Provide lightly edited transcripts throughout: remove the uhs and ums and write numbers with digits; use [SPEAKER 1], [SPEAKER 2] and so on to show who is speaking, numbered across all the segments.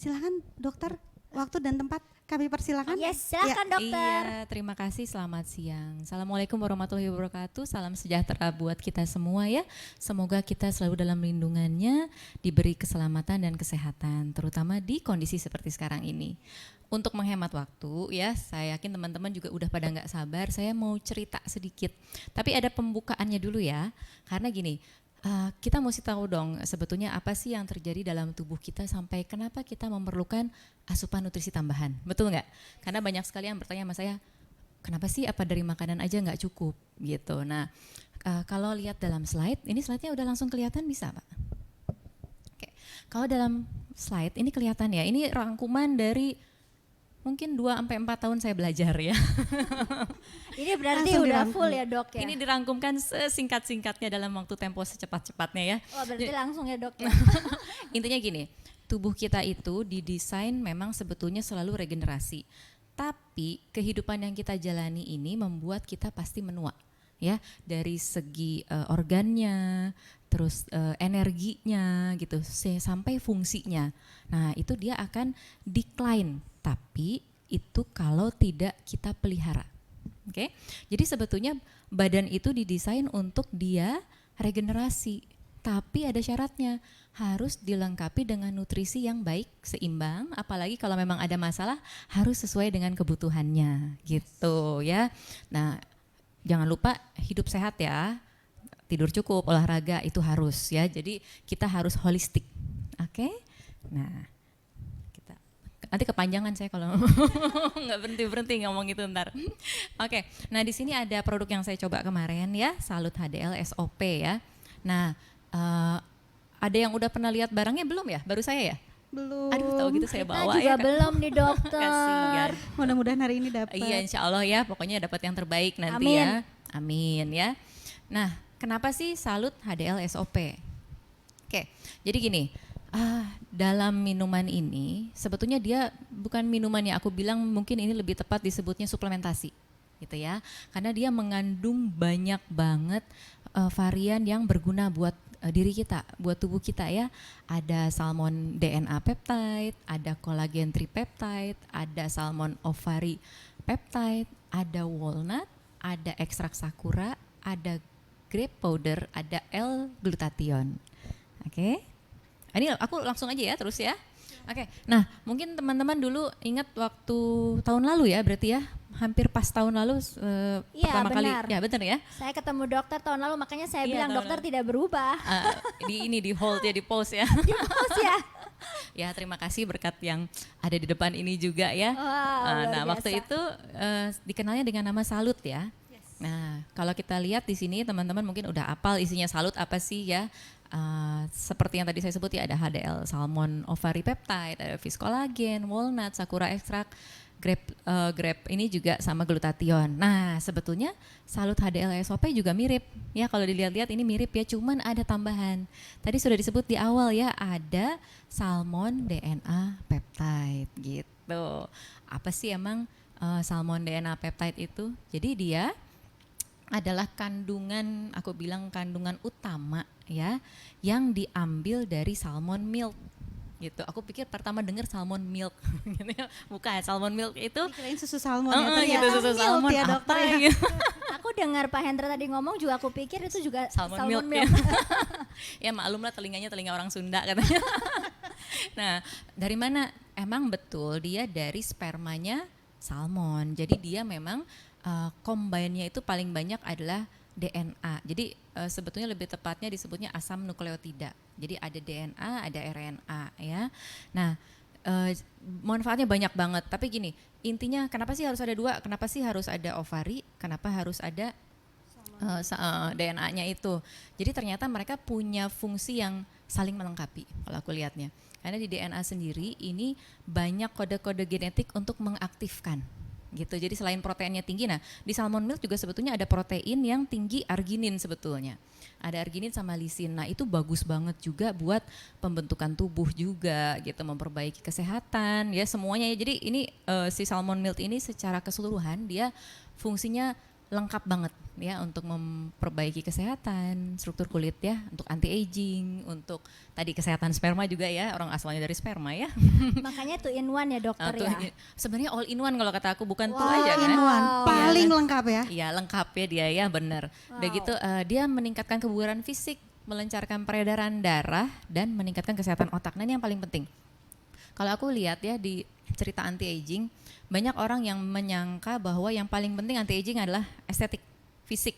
[SPEAKER 1] Silakan dokter, waktu dan tempat kami persilakan.
[SPEAKER 2] Yes, silakan dokter.
[SPEAKER 3] Iya, terima kasih. Selamat siang. Assalamualaikum warahmatullahi wabarakatuh. Salam sejahtera buat kita semua ya. Semoga kita selalu dalam lindungannya, diberi keselamatan dan kesehatan, terutama di kondisi seperti sekarang ini. Untuk menghemat waktu ya, saya yakin teman-teman juga udah pada nggak sabar. Saya mau cerita sedikit, tapi ada pembukaannya dulu ya. Karena gini, kita mesti tahu dong sebetulnya apa sih yang terjadi dalam tubuh kita sampai kenapa kita memerlukan asupan nutrisi tambahan, betul nggak? Karena banyak sekali yang bertanya sama saya, kenapa sih apa dari makanan aja nggak cukup gitu. Nah kalau lihat dalam slide, ini slide-nya udah langsung kelihatan bisa Pak? Oke. Kalau dalam slide ini kelihatan ya, ini rangkuman dari mungkin 2-4 tahun saya belajar ya.
[SPEAKER 2] Ini berarti
[SPEAKER 1] Langsung
[SPEAKER 2] udah
[SPEAKER 1] dirangkum.
[SPEAKER 2] full ya dok ya?
[SPEAKER 3] Ini dirangkumkan sesingkat-singkatnya dalam waktu tempo secepat-cepatnya ya.
[SPEAKER 2] Oh berarti langsung ya dok ya?
[SPEAKER 3] Intinya gini, tubuh kita itu didesain memang sebetulnya selalu regenerasi. Tapi kehidupan yang kita jalani ini membuat kita pasti menua. Ya, dari segi organnya, terus energinya gitu, sampai fungsinya. Nah, itu dia akan decline, tapi itu kalau tidak kita pelihara. Oke. Jadi sebetulnya badan itu didesain untuk dia regenerasi, tapi ada syaratnya, harus dilengkapi dengan nutrisi yang baik, seimbang, apalagi kalau memang ada masalah harus sesuai dengan kebutuhannya gitu ya. Nah, jangan lupa hidup sehat ya, tidur cukup, olahraga itu harus ya. Jadi kita harus holistik, oke? Nah, kita nanti kepanjangan saya kalau nggak berhenti ngomong itu ntar. Oke, nah di sini ada produk yang saya coba kemarin ya, Salut HDL SOP ya. Nah, ada yang udah pernah lihat barangnya belum ya? Baru saya ya?
[SPEAKER 1] Belum.
[SPEAKER 3] Aduh, tahu gitu saya
[SPEAKER 2] Kita
[SPEAKER 3] bawa
[SPEAKER 2] juga
[SPEAKER 3] ya.
[SPEAKER 2] belum nih dokter.
[SPEAKER 3] Kasihan.
[SPEAKER 1] Mudah-mudahan hari ini dapat.
[SPEAKER 3] Iya, insya Allah ya, pokoknya dapat yang terbaik nanti
[SPEAKER 2] Amin.
[SPEAKER 3] ya. Amin ya. Nah, kenapa sih Salut HDL SOP? Oke, jadi gini, dalam minuman ini sebetulnya dia bukan minuman yang aku bilang, mungkin ini lebih tepat disebutnya suplementasi gitu ya. Karena dia mengandung banyak banget varian yang berguna buat diri kita, buat tubuh kita ya. Ada salmon DNA peptide, ada collagen tripeptide, ada salmon ovary peptide, ada walnut, ada ekstrak sakura, ada grape powder, ada L-glutathione. Oke. Ini aku langsung aja ya terus ya. Oke. Nah, mungkin teman-teman dulu ingat waktu tahun lalu ya, berarti ya, hampir pas tahun lalu
[SPEAKER 2] Iya,
[SPEAKER 3] pertama kali.
[SPEAKER 2] benar.
[SPEAKER 3] Ya, benar ya.
[SPEAKER 2] Saya ketemu dokter tahun lalu, makanya saya
[SPEAKER 3] Iya,
[SPEAKER 2] bilang
[SPEAKER 3] tahun
[SPEAKER 2] dokter
[SPEAKER 3] lalu.
[SPEAKER 2] tidak berubah.
[SPEAKER 3] Di hold ya, di pause ya.
[SPEAKER 2] Di pause ya.
[SPEAKER 3] Ya, terima kasih berkat yang ada di depan ini juga ya.
[SPEAKER 2] Wah, luar
[SPEAKER 3] Nah,
[SPEAKER 2] biasa.
[SPEAKER 3] waktu itu dikenalnya dengan nama Salut ya. Nah, kalau kita lihat di sini teman-teman mungkin udah apal isinya Salut apa sih ya. Seperti yang tadi saya sebut ya, ada HDL salmon ovary peptide, ada fish collagen, walnut, sakura extract, grape ini juga sama glutathione. Nah, sebetulnya Salut HDL SOP juga mirip ya, kalau dilihat-lihat ini mirip ya, cuman ada tambahan. Tadi sudah disebut di awal ya, ada salmon DNA peptide gitu. Apa sih emang salmon DNA peptide itu? Jadi dia adalah kandungan, aku bilang kandungan utama ya, yang diambil dari salmon milk gitu. Aku pikir pertama dengar salmon milk gitu ya. Bukan, salmon milk itu
[SPEAKER 1] Kirain susu salmon
[SPEAKER 3] gitu,
[SPEAKER 1] ternyata
[SPEAKER 3] susu
[SPEAKER 1] milk
[SPEAKER 3] salmon
[SPEAKER 1] ya,
[SPEAKER 3] apa
[SPEAKER 1] dokter ya.
[SPEAKER 3] gitu.
[SPEAKER 2] Aku dengar Pak Hendra tadi ngomong juga aku pikir itu juga
[SPEAKER 3] Salmon milk, ya. Ya maklumlah, telinganya telinga orang Sunda katanya. Nah, dari mana? Emang betul dia dari spermanya salmon. Jadi dia memang combine-nya itu paling banyak adalah DNA. Jadi sebetulnya lebih tepatnya disebutnya asam nukleotida. Jadi ada DNA, ada RNA ya. Nah, manfaatnya banyak banget. Tapi gini, intinya kenapa sih harus ada dua? Kenapa sih harus ada ovari? Kenapa harus ada DNA-nya itu? Jadi ternyata mereka punya fungsi yang saling melengkapi kalau aku lihatnya. Karena di DNA sendiri ini banyak kode-kode genetik untuk mengaktifkan gitu. Jadi selain proteinnya tinggi, nah di salmon milk juga sebetulnya ada protein yang tinggi arginin sebetulnya. Ada arginin sama lisin. Nah, itu bagus banget juga buat pembentukan tubuh juga gitu, memperbaiki kesehatan ya semuanya ya. Jadi ini si salmon milk ini secara keseluruhan dia fungsinya lengkap banget ya untuk memperbaiki kesehatan struktur kulit ya, untuk anti aging, untuk tadi kesehatan sperma juga ya, orang asalnya dari sperma ya.
[SPEAKER 2] Makanya tuh in one ya dokter
[SPEAKER 3] Tuh,
[SPEAKER 2] ya.
[SPEAKER 3] sebenarnya all in one kalau kata aku, bukan tuh
[SPEAKER 2] Wow.
[SPEAKER 3] aja kan.
[SPEAKER 1] In one, paling
[SPEAKER 3] Iya.
[SPEAKER 1] lengkap ya.
[SPEAKER 3] Iya lengkap ya dia ya, benar. Udah
[SPEAKER 2] Wow.
[SPEAKER 3] gitu dia meningkatkan kebugaran fisik, melancarkan peredaran darah dan meningkatkan kesehatan otak. Nah ini yang paling penting. Kalau aku lihat ya di cerita anti aging, banyak orang yang menyangka bahwa yang paling penting anti aging adalah estetik, fisik.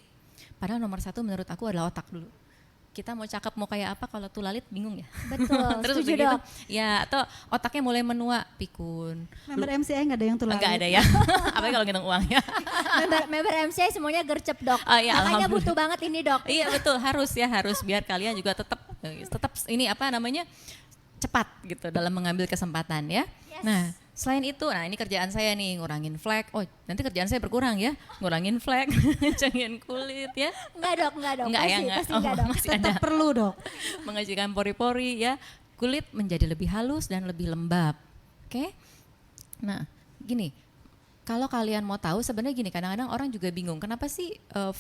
[SPEAKER 3] Padahal nomor satu menurut aku adalah otak dulu. Kita mau cakep mau kayak apa kalau tulalit bingung ya.
[SPEAKER 2] Betul,
[SPEAKER 3] Terus
[SPEAKER 2] setuju
[SPEAKER 3] begitu,
[SPEAKER 2] dok.
[SPEAKER 3] ya atau otaknya mulai menua, pikun.
[SPEAKER 1] Member MCI nggak ada yang tulang.
[SPEAKER 3] Enggak ada ya. Apalagi kalau ngitung uang ya.
[SPEAKER 2] member MCI semuanya gercep dok.
[SPEAKER 3] Oh, iya,
[SPEAKER 2] Makanya
[SPEAKER 3] alhamdulillah.
[SPEAKER 2] butuh banget ini dok.
[SPEAKER 3] Iya betul, harus ya, harus biar kalian juga tetap ini apa namanya, cepat gitu dalam mengambil kesempatan ya.
[SPEAKER 2] Yes.
[SPEAKER 3] Nah selain itu, nah ini kerjaan saya nih, ngurangin flek. Oh nanti kerjaan saya berkurang ya, ngurangin flek, ngecengin kulit ya.
[SPEAKER 2] Enggak dok,
[SPEAKER 3] Enggak ya, enggak.
[SPEAKER 2] pasti enggak dok.
[SPEAKER 3] Masih
[SPEAKER 1] Tetap
[SPEAKER 3] ada.
[SPEAKER 1] perlu dok.
[SPEAKER 3] Menghasilkan pori-pori ya, kulit menjadi lebih halus dan lebih lembab. Oke. Nah gini, kalau kalian mau tahu sebenarnya gini, kadang-kadang orang juga bingung kenapa sih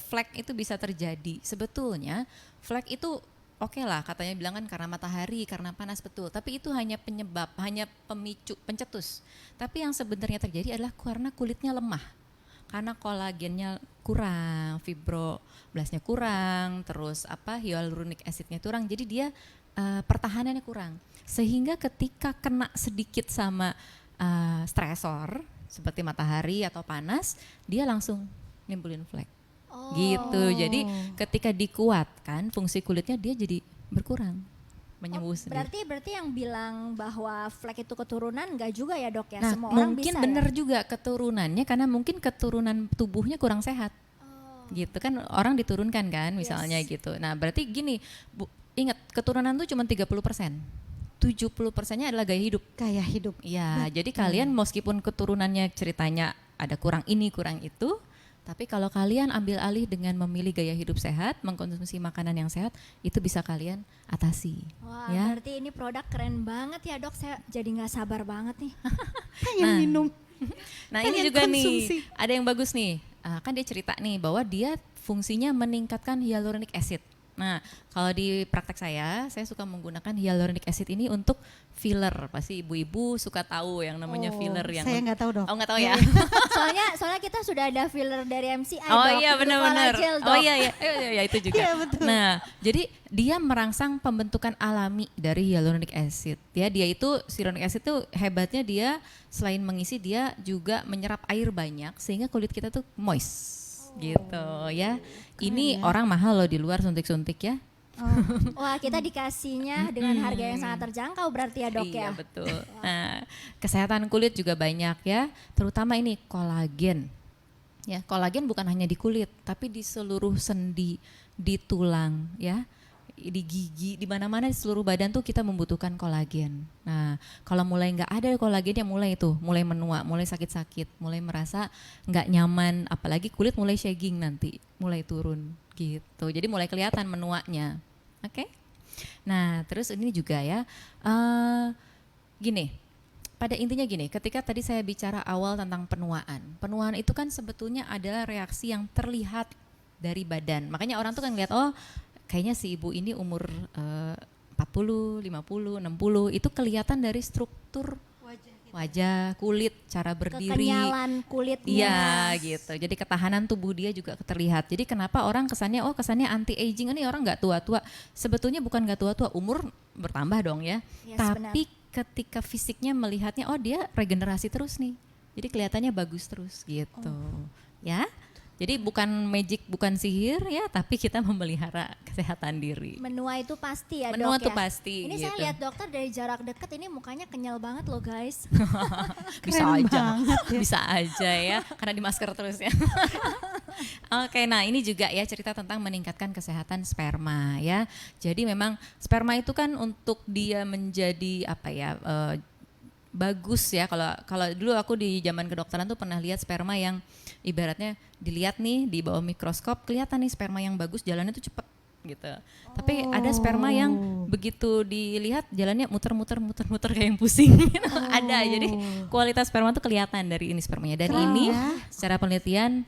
[SPEAKER 3] flek itu bisa terjadi. Sebetulnya flek itu oke lah, katanya bilang kan karena matahari, karena panas, betul. Tapi itu hanya penyebab, hanya pemicu, pencetus. Tapi yang sebenarnya terjadi adalah karena kulitnya lemah. Karena kolagennya kurang, fibroblastnya kurang, terus hyaluronic acidnya kurang. Jadi dia pertahanannya kurang. Sehingga ketika kena sedikit sama stresor seperti matahari atau panas, dia langsung nimbulin flek.
[SPEAKER 2] Oh.
[SPEAKER 3] Gitu. Jadi ketika dikuatkan fungsi kulitnya dia jadi berkurang, menyembuh sendiri.
[SPEAKER 2] Berarti yang bilang bahwa flek itu keturunan enggak juga ya dok ya?
[SPEAKER 3] Nah,
[SPEAKER 2] Semua orang
[SPEAKER 3] mungkin
[SPEAKER 2] bisa
[SPEAKER 3] benar
[SPEAKER 2] ya?
[SPEAKER 3] juga keturunannya karena mungkin keturunan tubuhnya kurang sehat. Gitu kan orang diturunkan kan misalnya
[SPEAKER 2] Yes.
[SPEAKER 3] gitu. Nah, berarti gini, Bu, ingat keturunan tuh cuma 30%. 70%-nya adalah gaya hidup.
[SPEAKER 1] Gaya hidup.
[SPEAKER 3] Ya, jadi kalian meskipun keturunannya ceritanya ada kurang ini, kurang itu, tapi kalau kalian ambil alih dengan memilih gaya hidup sehat, mengkonsumsi makanan yang sehat, itu bisa kalian atasi.
[SPEAKER 2] Wah,
[SPEAKER 3] Ya.
[SPEAKER 2] berarti ini produk keren banget ya dok. Saya jadi nggak sabar banget nih.
[SPEAKER 1] Pengen minum.
[SPEAKER 3] Nah ini
[SPEAKER 1] Pengen
[SPEAKER 3] juga
[SPEAKER 1] konsumsi.
[SPEAKER 3] nih, ada yang bagus nih. Kan dia cerita nih bahwa dia fungsinya meningkatkan hyaluronic acid. Nah kalau di praktek saya suka menggunakan hyaluronic acid ini untuk filler. Pasti ibu-ibu suka tahu yang namanya filler yang.
[SPEAKER 1] Saya nggak tahu dok.
[SPEAKER 3] Oh nggak tahu ya.
[SPEAKER 2] soalnya kita sudah ada filler dari MCI
[SPEAKER 3] Oh
[SPEAKER 2] dok.
[SPEAKER 3] iya benar-benar.
[SPEAKER 2] Collagen,
[SPEAKER 3] Oh
[SPEAKER 2] Dok.
[SPEAKER 3] iya ya itu juga.
[SPEAKER 1] Iya, betul.
[SPEAKER 3] Nah, jadi dia merangsang pembentukan alami dari hyaluronic acid. Ya, dia itu hyaluronic acid tuh hebatnya dia selain mengisi dia juga menyerap air banyak sehingga kulit kita tuh moist. Gitu ya. Ini
[SPEAKER 1] ya.
[SPEAKER 3] orang mahal loh di luar suntik-suntik ya.
[SPEAKER 2] Wah kita dikasihnya dengan harga yang sangat terjangkau berarti ya dok
[SPEAKER 3] Iya
[SPEAKER 2] ya.
[SPEAKER 3] betul. Nah, kesehatan kulit juga banyak ya, terutama ini kolagen. Ya, kolagen bukan hanya di kulit, tapi di seluruh sendi, di tulang, ya, di gigi, di mana-mana di seluruh badan tuh kita membutuhkan kolagen. Nah, kalau mulai nggak ada kolagennya mulai menua, mulai sakit-sakit, mulai merasa nggak nyaman, apalagi kulit mulai shagging nanti, mulai turun gitu. Jadi mulai kelihatan menuanya. Oke. Nah, terus ini juga ya, gini, pada intinya gini, ketika tadi saya bicara awal tentang penuaan itu kan sebetulnya adalah reaksi yang terlihat dari badan. Makanya orang tuh kan ngeliat, oh kayaknya si ibu ini umur 40, 50, 60, itu kelihatan dari struktur wajah, kulit, cara berdiri.
[SPEAKER 2] Kekenyalan kulitnya.
[SPEAKER 3] Iya gitu. Jadi ketahanan tubuh dia juga terlihat. Jadi kenapa orang kesannya anti aging, ini orang nggak tua-tua. Sebetulnya bukan nggak tua-tua, umur bertambah dong ya.
[SPEAKER 2] Yes,
[SPEAKER 3] Tapi ketika fisiknya melihatnya, oh dia regenerasi terus nih. Jadi kelihatannya bagus terus gitu. Ya. Jadi bukan magic, bukan sihir ya, tapi kita memelihara kesehatan diri.
[SPEAKER 2] Menua itu pasti ya
[SPEAKER 3] Menua
[SPEAKER 2] dok
[SPEAKER 3] tuh
[SPEAKER 2] ya.
[SPEAKER 3] pasti
[SPEAKER 2] Ini
[SPEAKER 3] gitu.
[SPEAKER 2] saya lihat dokter dari jarak dekat ini mukanya kenyal banget loh guys.
[SPEAKER 3] Bisa
[SPEAKER 1] Keren
[SPEAKER 3] aja,
[SPEAKER 1] banget ya.
[SPEAKER 3] bisa aja ya, karena di masker terus ya. Oke, nah ini juga ya cerita tentang meningkatkan kesehatan sperma ya. Jadi memang sperma itu kan untuk dia menjadi bagus ya. Kalau dulu aku di zaman kedokteran tuh pernah lihat sperma yang ibaratnya dilihat nih di bawah mikroskop kelihatan nih sperma yang bagus jalannya tuh cepet. gitu. Tapi ada sperma yang begitu dilihat jalannya muter-muter kayak yang pusing. Ada, jadi kualitas sperma tuh kelihatan dari ini spermanya. Dan ini secara penelitian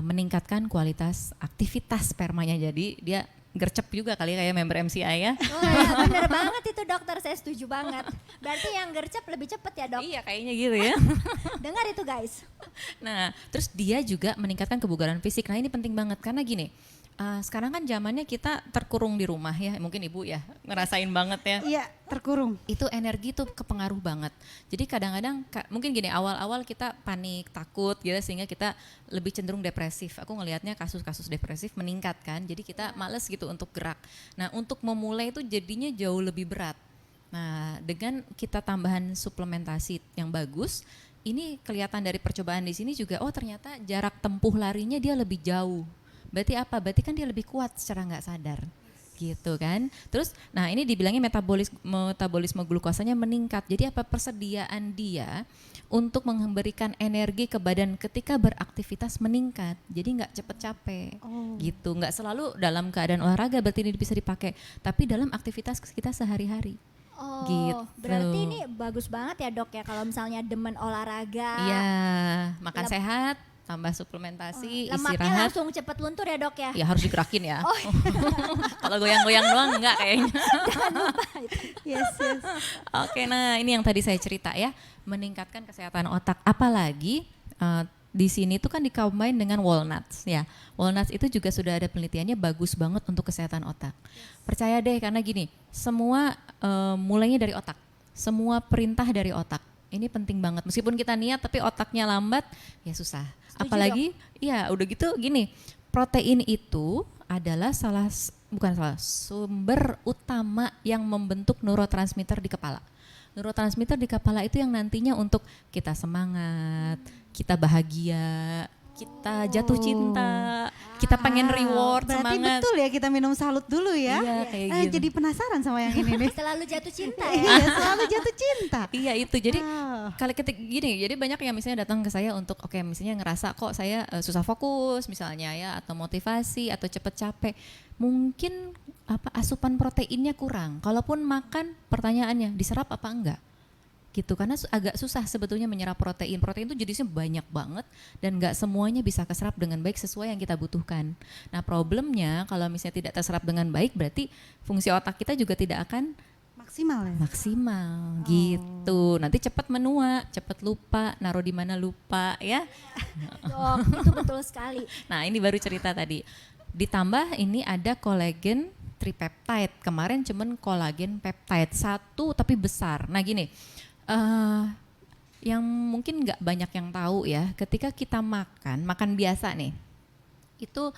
[SPEAKER 3] meningkatkan kualitas aktivitas spermanya. Jadi dia gercep juga kali kayak member MCI ya.
[SPEAKER 2] Oh ya, bener banget itu dokter, saya setuju banget. Berarti yang gercep lebih cepet ya dok?
[SPEAKER 3] Iya kayaknya gitu ya.
[SPEAKER 2] Dengar itu guys.
[SPEAKER 3] Nah terus dia juga meningkatkan kebugaran fisik. Nah ini penting banget karena gini, sekarang kan zamannya kita terkurung di rumah ya, mungkin ibu ya ngerasain banget ya.
[SPEAKER 1] Iya, terkurung.
[SPEAKER 3] Itu energi tuh kepengaruh banget. Jadi kadang-kadang mungkin gini, awal-awal kita panik, takut gitu sehingga kita lebih cenderung depresif. Aku ngelihatnya kasus-kasus depresif meningkat kan, jadi kita males gitu untuk gerak. Nah untuk memulai itu jadinya jauh lebih berat. Nah dengan kita tambahan suplementasi yang bagus, ini kelihatan dari percobaan di sini juga, oh ternyata jarak tempuh larinya dia lebih jauh. Berarti apa? Berarti kan dia lebih kuat secara nggak sadar, gitu kan? Terus, nah ini dibilangnya metabolisme glukosanya meningkat. Jadi apa? Persediaan dia untuk memberikan energi ke badan ketika beraktivitas meningkat. Jadi nggak cepet capek, gitu. Nggak selalu dalam keadaan olahraga berarti ini bisa dipakai, tapi dalam aktivitas kita sehari-hari.
[SPEAKER 2] Oh,
[SPEAKER 3] gitu.
[SPEAKER 2] Berarti ini bagus banget ya dok ya kalau misalnya demen olahraga.
[SPEAKER 3] Iya, makan sehat, tambah suplementasi,
[SPEAKER 2] lemaknya
[SPEAKER 3] istirahat.
[SPEAKER 2] langsung cepet luntur ya dok ya?
[SPEAKER 3] Ya harus digerakin ya. Kalau goyang-goyang doang enggak kayaknya.
[SPEAKER 2] Jangan lupa itu.
[SPEAKER 1] Yes.
[SPEAKER 3] Oke, nah ini yang tadi saya cerita ya, meningkatkan kesehatan otak. Apalagi di sini tuh kan di-combine dengan walnuts ya. Walnuts itu juga sudah ada penelitiannya bagus banget untuk kesehatan otak. Percaya deh karena gini, semua mulainya dari otak. Semua perintah dari otak. Ini penting banget. Meskipun kita niat tapi otaknya lambat, ya susah.
[SPEAKER 2] Setuju,
[SPEAKER 3] Apalagi ya udah gitu gini, protein itu adalah sumber utama yang membentuk neurotransmitter di kepala. Neurotransmitter di kepala itu yang nantinya untuk kita semangat, kita bahagia, kita jatuh cinta, kita pengen reward,
[SPEAKER 1] Berarti
[SPEAKER 3] semangat.
[SPEAKER 1] betul ya kita minum salut dulu ya.
[SPEAKER 3] Iya, kayak gitu.
[SPEAKER 1] Jadi penasaran sama yang ini nih.
[SPEAKER 2] Selalu jatuh cinta ya?
[SPEAKER 1] Iya, selalu jatuh cinta.
[SPEAKER 3] Iya itu, jadi
[SPEAKER 1] Ah.
[SPEAKER 3] kalau ketik gini, jadi banyak yang misalnya datang ke saya untuk misalnya ngerasa kok saya susah fokus misalnya ya, atau motivasi atau cepet capek, mungkin asupan proteinnya kurang. Kalaupun makan, pertanyaannya diserap apa enggak? Gitu, karena agak susah sebetulnya menyerap protein. Protein itu jenisnya banyak banget dan nggak semuanya bisa keserap dengan baik sesuai yang kita butuhkan. Nah problemnya kalau misalnya tidak terserap dengan baik, berarti fungsi otak kita juga tidak akan
[SPEAKER 1] Maksimal ya.
[SPEAKER 3] maksimal gitu. Nanti cepat menua, cepat lupa, naruh di mana lupa ya.
[SPEAKER 2] Dok, itu betul sekali.
[SPEAKER 3] Nah ini baru cerita tadi. Ditambah ini ada kolagen tripeptide. Kemarin cuman kolagen peptide satu tapi besar. Nah gini, yang mungkin nggak banyak yang tahu ya, ketika kita makan biasa nih, itu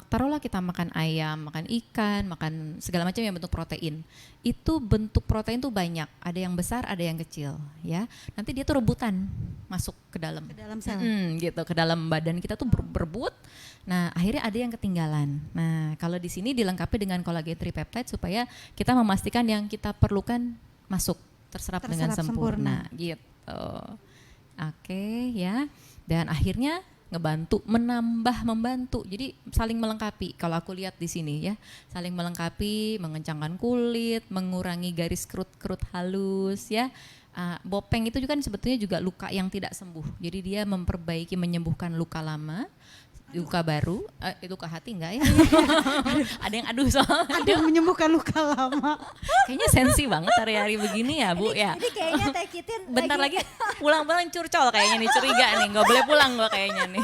[SPEAKER 3] taruhlah kita makan ayam, makan ikan, makan segala macam yang bentuk protein, itu bentuk protein tuh banyak, ada yang besar, ada yang kecil, ya. Nanti dia tuh rebutan masuk ke dalam
[SPEAKER 1] Sel.
[SPEAKER 3] gitu, ke dalam badan kita tuh berebut. Nah akhirnya ada yang ketinggalan. Nah kalau di sini dilengkapi dengan kolagen tripeptide supaya kita memastikan yang kita perlukan masuk, terserap dengan sempurna gitu. Oke ya. Dan akhirnya membantu. Jadi saling melengkapi. Kalau aku lihat di sini ya, saling melengkapi, mengencangkan kulit, mengurangi garis kerut-kerut halus ya. Bopeng itu juga kan sebetulnya juga luka yang tidak sembuh. Jadi dia memperbaiki, menyembuhkan luka lama, luka baru, luka hati enggak ya? Ada yang aduh soalnya.
[SPEAKER 1] Ada yang menyembuhkan luka lama.
[SPEAKER 3] Kayaknya sensi banget hari-hari begini ya Bu ya.
[SPEAKER 2] Jadi kayaknya Tekitin
[SPEAKER 3] Bentar lagi pulang-pulang curcol kayaknya nih, curiga nih, nggak boleh pulang gua kayaknya nih.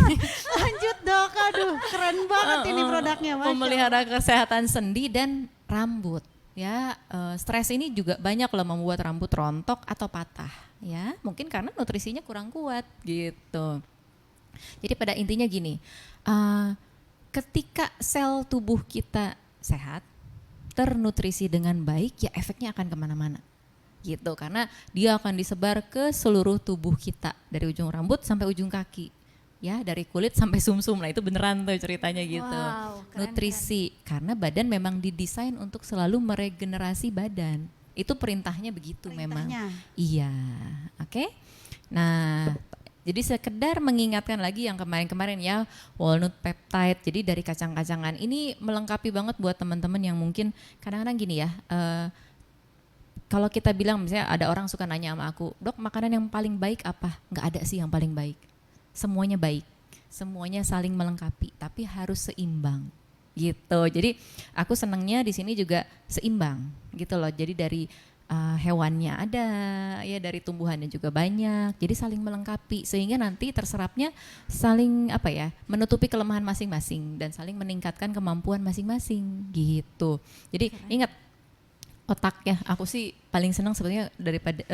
[SPEAKER 1] Lanjut dok, aduh keren banget ini produknya. Masya
[SPEAKER 3] Memelihara kesehatan sendi dan rambut ya. Stres ini juga banyak loh membuat rambut rontok atau patah ya, mungkin karena nutrisinya kurang kuat gitu. Jadi pada intinya gini, ketika sel tubuh kita sehat, ternutrisi dengan baik, ya efeknya akan kemana-mana gitu, karena dia akan disebar ke seluruh tubuh kita dari ujung rambut sampai ujung kaki ya, dari kulit sampai sumsum. Nah itu beneran tuh ceritanya gitu.
[SPEAKER 2] Wow, keren,
[SPEAKER 3] Nutrisi karena badan memang didesain untuk selalu meregenerasi badan, itu perintahnya begitu memang. Iya, oke. Nah Jadi sekedar mengingatkan lagi yang kemarin-kemarin ya, walnut peptide. Jadi dari kacang-kacangan ini melengkapi banget buat teman-teman yang mungkin kadang-kadang gini ya. Kalau kita bilang misalnya ada orang suka nanya sama aku, "Dok, makanan yang paling baik apa?" Nggak ada sih yang paling baik. Semuanya baik. Semuanya saling melengkapi, tapi harus seimbang. Gitu. Jadi aku senangnya di sini juga seimbang gitu loh. Jadi dari hewannya ada, ya dari tumbuhannya juga banyak, jadi saling melengkapi sehingga nanti terserapnya saling menutupi kelemahan masing-masing dan saling meningkatkan kemampuan masing-masing gitu. Jadi ingat otak ya, aku sih paling senang sebetulnya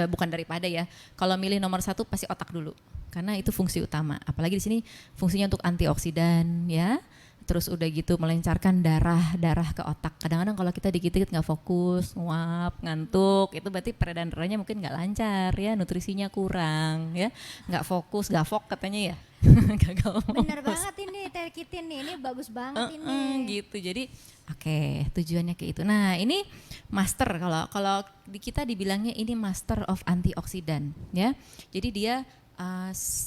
[SPEAKER 3] bukan daripada ya, kalau milih nomor 1 pasti otak dulu karena itu fungsi utama, apalagi di sini fungsinya untuk antioksidan ya. Terus udah gitu melancarkan darah ke otak. Kadang-kadang kalau kita dikit-dikit nggak fokus, nguap, ngantuk, itu berarti peredaran darahnya mungkin nggak lancar ya, nutrisinya kurang ya, nggak fokus, gafok katanya ya.
[SPEAKER 2] Bener banget ini Teh Kitin nih, ini bagus banget ini.
[SPEAKER 3] Gitu, jadi tujuannya kayak itu. Nah ini master, kalau di kita dibilangnya ini master of antioksidan ya. Jadi dia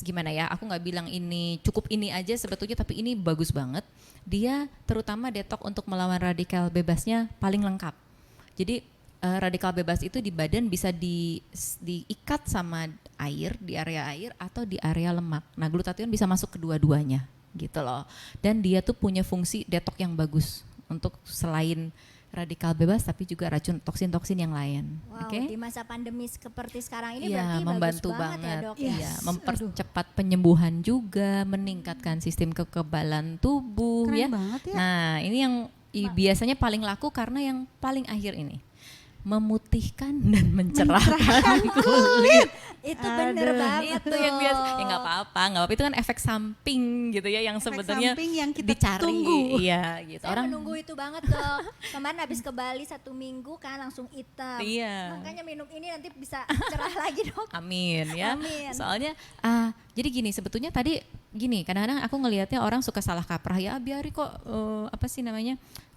[SPEAKER 3] gimana ya, aku nggak bilang ini cukup ini aja sebetulnya, tapi ini bagus banget. Dia terutama detok untuk melawan radikal bebasnya paling lengkap. Jadi radikal bebas itu di badan bisa diikat sama air, di area air atau di area lemak. Nah glutathione bisa masuk kedua-duanya gitu loh. Dan dia tuh punya fungsi detok yang bagus untuk selain radikal bebas tapi juga racun toksin-toksin yang lain.
[SPEAKER 2] Wow, di masa pandemi seperti sekarang ini
[SPEAKER 3] ya,
[SPEAKER 2] berarti
[SPEAKER 3] membantu
[SPEAKER 2] bagus banget ya Dok.
[SPEAKER 3] Iya, mempercepat penyembuhan juga, meningkatkan sistem kekebalan tubuh.
[SPEAKER 1] Keren
[SPEAKER 3] ya.
[SPEAKER 1] banget ya.
[SPEAKER 3] Nah ini yang biasanya paling laku karena yang paling akhir ini, memutihkan dan mencerahkan kulit.
[SPEAKER 2] Itu bener banget
[SPEAKER 3] itu yang biasa. Ya nggak apa-apa, itu kan efek samping gitu ya yang sebetulnya
[SPEAKER 1] yang kita
[SPEAKER 3] dicari.
[SPEAKER 1] tunggu.
[SPEAKER 3] Iya, gitu.
[SPEAKER 2] Saya menunggu itu banget Dok. Kemarin habis ke Bali 1 minggu kan langsung hitam.
[SPEAKER 3] Iya.
[SPEAKER 2] Makanya minum ini nanti bisa cerah lagi Dok.
[SPEAKER 3] Amin ya.
[SPEAKER 2] Amin.
[SPEAKER 3] Soalnya jadi gini, sebetulnya tadi gini, kadang-kadang aku ngelihatnya orang suka salah kaprah ya, biari kok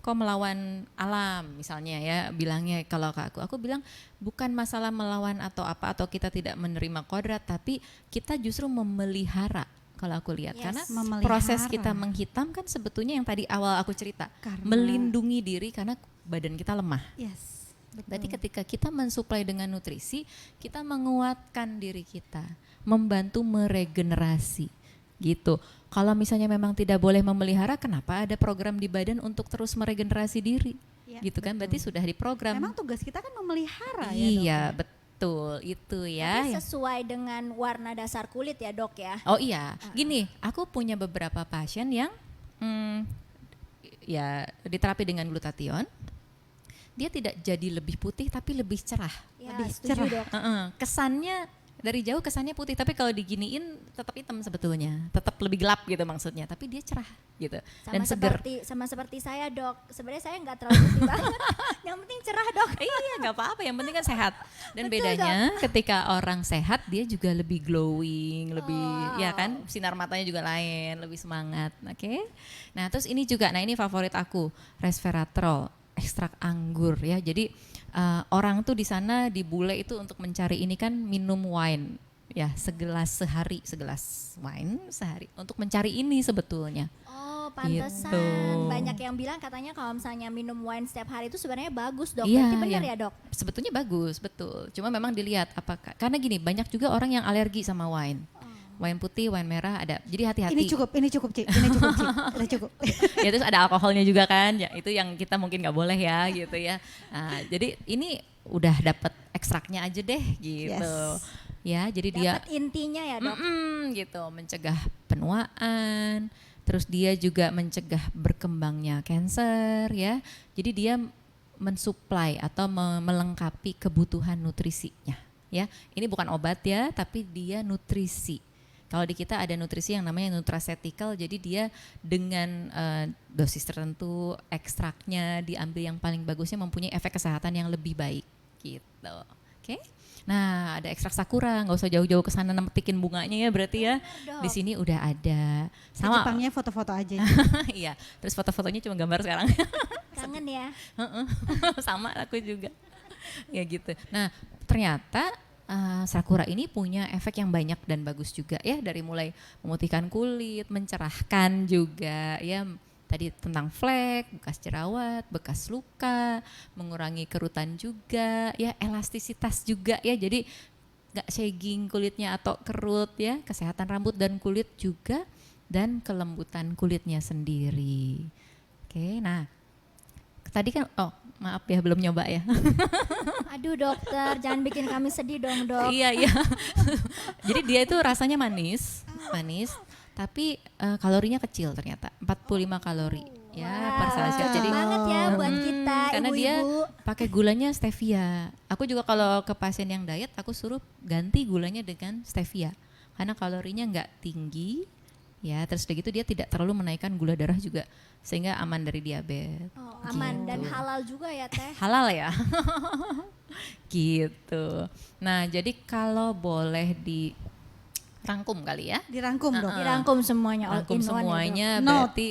[SPEAKER 3] kok melawan alam misalnya ya, bilangnya kalau ke aku bilang bukan masalah melawan atau apa, atau kita tidak menerima kodrat, tapi kita justru memelihara. Kalau aku lihat karena proses kita menghitam kan sebetulnya yang tadi awal aku cerita, melindungi diri karena badan kita lemah.
[SPEAKER 1] Yes. Betul.
[SPEAKER 3] Berarti ketika kita mensuplai dengan nutrisi, kita menguatkan diri kita, membantu meregenerasi gitu. Kalau misalnya memang tidak boleh memelihara, kenapa ada program di badan untuk terus meregenerasi diri? Ya, gitu kan, berarti sudah diprogram.
[SPEAKER 1] Memang tugas kita kan memelihara ya Dok.
[SPEAKER 3] Iya, betul itu ya.
[SPEAKER 2] Tapi sesuai dengan warna dasar kulit ya Dok ya.
[SPEAKER 3] Oh iya, gini, aku punya beberapa pasien yang ya diterapi dengan glutathione. Dia tidak jadi lebih putih tapi lebih cerah.
[SPEAKER 2] Ya,
[SPEAKER 1] lebih
[SPEAKER 2] setuju
[SPEAKER 1] cerah.
[SPEAKER 2] Dok.
[SPEAKER 3] Kesannya dari jauh kesannya putih, tapi kalau diginiin tetap hitam sebetulnya, tetap lebih gelap gitu maksudnya, tapi dia cerah gitu dan segar.
[SPEAKER 2] Sama seperti saya Dok, sebenarnya saya nggak terlalu putih banget, yang penting cerah Dok.
[SPEAKER 3] Iya nggak apa-apa, yang penting kan sehat. Dan
[SPEAKER 2] Betul,
[SPEAKER 3] bedanya ketika orang sehat dia juga lebih glowing, lebih ya kan, sinar matanya juga lain, lebih semangat. Oke. Nah terus ini juga, nah ini favorit aku, resveratrol, ekstrak anggur ya. Jadi orang tuh di sana di bule itu untuk mencari ini kan minum wine ya, segelas wine sehari untuk mencari ini sebetulnya.
[SPEAKER 2] Oh pantesan
[SPEAKER 3] Gitu.
[SPEAKER 2] Banyak yang bilang katanya kalau misalnya minum wine setiap hari itu sebenarnya bagus Dok.
[SPEAKER 3] Iya,
[SPEAKER 2] Berarti benar
[SPEAKER 3] iya.
[SPEAKER 2] ya Dok?
[SPEAKER 3] Sebetulnya bagus, betul. Cuma memang dilihat apakah, karena gini banyak juga orang yang alergi sama wine. Wine putih, wine merah ada. Jadi hati-hati.
[SPEAKER 1] Ini cukup Ci. Udah cukup.
[SPEAKER 3] Ya terus ada alkoholnya juga kan. Ya itu yang kita mungkin nggak boleh ya gitu ya. Nah, jadi ini udah dapat ekstraknya aja deh gitu.
[SPEAKER 1] Yes.
[SPEAKER 3] Ya, jadi dia
[SPEAKER 2] Dapat intinya ya Dok.
[SPEAKER 3] gitu, mencegah penuaan. Terus dia juga mencegah berkembangnya kanker ya. Jadi dia mensuplai atau melengkapi kebutuhan nutrisinya ya. Ini bukan obat ya, tapi dia nutrisi. Kalau di kita ada nutrisi yang namanya nutraceutical, jadi dia dengan dosis tertentu, ekstraknya diambil yang paling bagusnya, mempunyai efek kesehatan yang lebih baik gitu. Oke. Nah, ada ekstrak sakura, nggak usah jauh-jauh ke sana metikin bunganya ya berarti ya. Di sini udah ada. Sama
[SPEAKER 1] Jepangnya foto-foto aja.
[SPEAKER 3] Iya, terus foto-fotonya cuma gambar sekarang.
[SPEAKER 2] Kangen ya.
[SPEAKER 3] Sama aku juga. Ya gitu. Nah, ternyata Sakura ini punya efek yang banyak dan bagus juga ya, dari mulai memutihkan kulit, mencerahkan juga ya. Tadi tentang flek, bekas jerawat, bekas luka, mengurangi kerutan juga ya, elastisitas juga ya. Jadi nggak sagging kulitnya atau kerut ya, kesehatan rambut dan kulit juga, dan kelembutan kulitnya sendiri. Oke, nah tadi kan, oh maaf ya belum nyoba ya.
[SPEAKER 2] Aduh dokter, jangan bikin kami sedih dong dok.
[SPEAKER 3] Iya iya. Jadi dia itu rasanya manis, tapi kalorinya kecil ternyata, 45 kalori ya per sachet. Jadi
[SPEAKER 2] banget ya buat kita
[SPEAKER 3] karena dia
[SPEAKER 2] ibu-ibu.
[SPEAKER 3] pakai gulanya stevia. Aku juga kalau ke pasien yang diet aku suruh ganti gulanya dengan stevia karena kalorinya nggak tinggi ya. Terus udah gitu dia tidak terlalu menaikkan gula darah juga, sehingga aman dari diabetes.
[SPEAKER 2] Oh, aman dan halal juga ya teh.
[SPEAKER 3] Halal ya. Gitu. Nah, jadi kalau boleh dirangkum kali ya.
[SPEAKER 1] Dirangkum dok.
[SPEAKER 2] Dirangkum semuanya, all
[SPEAKER 3] Rangkum
[SPEAKER 2] in one ya,
[SPEAKER 3] semuanya
[SPEAKER 1] Dok.
[SPEAKER 3] berarti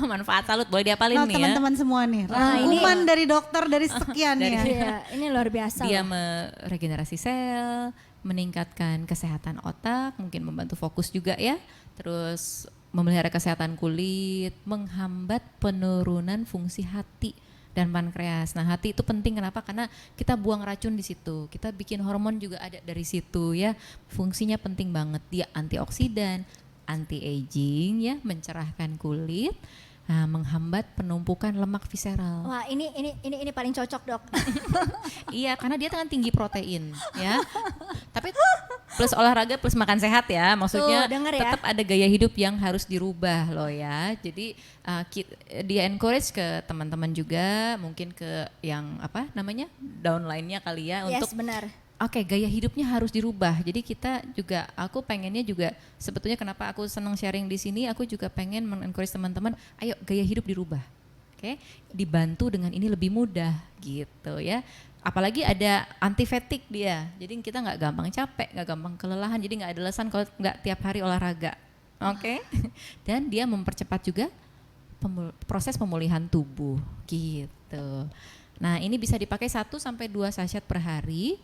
[SPEAKER 3] manfaat salut boleh diapalin
[SPEAKER 1] Nah
[SPEAKER 3] nih ya.
[SPEAKER 1] teman-teman semua nih, rangkuman dari dokter dari sekian
[SPEAKER 3] Dari-
[SPEAKER 1] ya.
[SPEAKER 2] Dok. Iya, ini luar biasa.
[SPEAKER 3] Dia
[SPEAKER 2] loh.
[SPEAKER 3] meregenerasi sel, meningkatkan kesehatan otak, mungkin membantu fokus juga ya. Terus memelihara kesehatan kulit, menghambat penurunan fungsi hati dan pankreas. Nah, hati itu penting kenapa? Karena kita buang racun di situ. Kita bikin hormon juga ada dari situ ya. Fungsinya penting banget. Dia antioksidan, anti aging ya, mencerahkan kulit. Nah, menghambat penumpukan lemak visceral.
[SPEAKER 2] Wah, ini paling cocok, Dok.
[SPEAKER 3] Iya, karena dia kan tinggi protein ya. Tapi plus olahraga plus makan sehat ya. Maksudnya
[SPEAKER 2] Tuh, denger ya.
[SPEAKER 3] tetap ada gaya hidup yang harus dirubah loh ya. Jadi dia encourage ke teman-teman juga, mungkin ke yang apa namanya? Downline-nya kali ya,
[SPEAKER 2] Yes,
[SPEAKER 3] untuk
[SPEAKER 2] benar.
[SPEAKER 3] Oke, gaya hidupnya harus dirubah. Jadi kita juga, aku pengennya juga, sebetulnya kenapa aku senang sharing di sini, aku juga pengen men-encourage teman-teman, ayo gaya hidup dirubah. Oke, dibantu dengan ini lebih mudah gitu ya. Apalagi ada anti fatigue dia, jadi kita nggak gampang capek, nggak gampang kelelahan, jadi nggak ada alasan kalau nggak tiap hari olahraga. Oke, dan dia mempercepat juga proses pemulihan tubuh gitu. Nah, ini bisa dipakai 1 sampai 2 sachet per hari.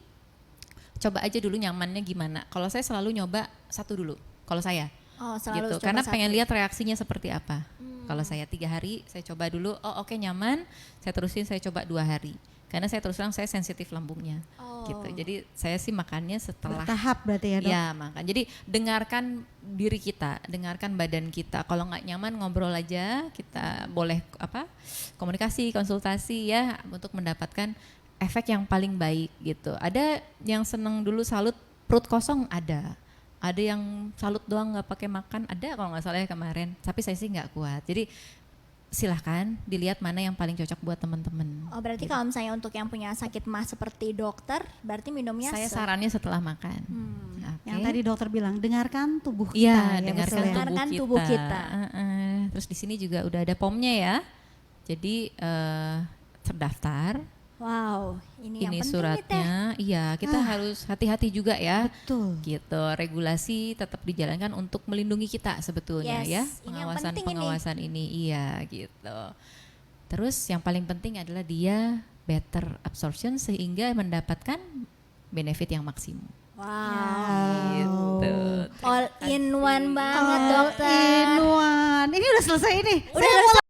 [SPEAKER 3] Coba aja dulu nyamannya gimana. Kalau saya selalu nyoba 1 dulu. Kalau saya,
[SPEAKER 2] Oh, selalu
[SPEAKER 3] gitu.
[SPEAKER 2] coba
[SPEAKER 3] Karena
[SPEAKER 2] satu.
[SPEAKER 3] pengen lihat reaksinya seperti apa. Kalau saya 3 hari, saya coba dulu. Oh oke, nyaman. Saya terusin, saya coba 2 hari. Karena saya terus terang saya sensitif lambungnya.
[SPEAKER 2] Oh.
[SPEAKER 3] Gitu. Jadi saya sih makannya setelah.
[SPEAKER 1] Bertahap berarti ya dok.
[SPEAKER 3] Ya makan. Jadi dengarkan diri kita, dengarkan badan kita. Kalau nggak nyaman ngobrol aja. Kita boleh komunikasi, konsultasi ya, untuk mendapatkan efek yang paling baik gitu. Ada yang seneng dulu salut perut kosong, ada yang salut doang nggak pakai makan, ada kalau nggak salah ya kemarin. Tapi saya sih nggak kuat. Jadi silahkan dilihat mana yang paling cocok buat teman-teman.
[SPEAKER 2] Oh, berarti kalau misalnya untuk yang punya sakit mah seperti dokter, berarti minumnya
[SPEAKER 3] Saya sarannya setelah makan. Oke.
[SPEAKER 1] Yang tadi dokter bilang dengarkan tubuh kita.
[SPEAKER 3] Iya,
[SPEAKER 1] ya,
[SPEAKER 3] dengarkan
[SPEAKER 1] betul ya.
[SPEAKER 2] Dengarkan tubuh kita.
[SPEAKER 3] Terus di sini juga udah ada pomnya ya. Jadi terdaftar.
[SPEAKER 2] Wow, ini yang
[SPEAKER 3] Ini
[SPEAKER 2] penting nih, Teh.
[SPEAKER 3] suratnya. Iya, kita harus hati-hati juga ya.
[SPEAKER 1] Betul.
[SPEAKER 3] Gitu. Regulasi tetap dijalankan untuk melindungi kita sebetulnya
[SPEAKER 2] Yes,
[SPEAKER 3] ya.
[SPEAKER 2] ini yang penting
[SPEAKER 3] Pengawasan ini. Iya, gitu. Terus yang paling penting adalah dia better absorption sehingga mendapatkan benefit yang maksimum.
[SPEAKER 2] Wow.
[SPEAKER 3] Gitu.
[SPEAKER 2] All in one banget,
[SPEAKER 1] All
[SPEAKER 2] dokter.
[SPEAKER 1] in one. Ini udah selesai nih.
[SPEAKER 2] Udah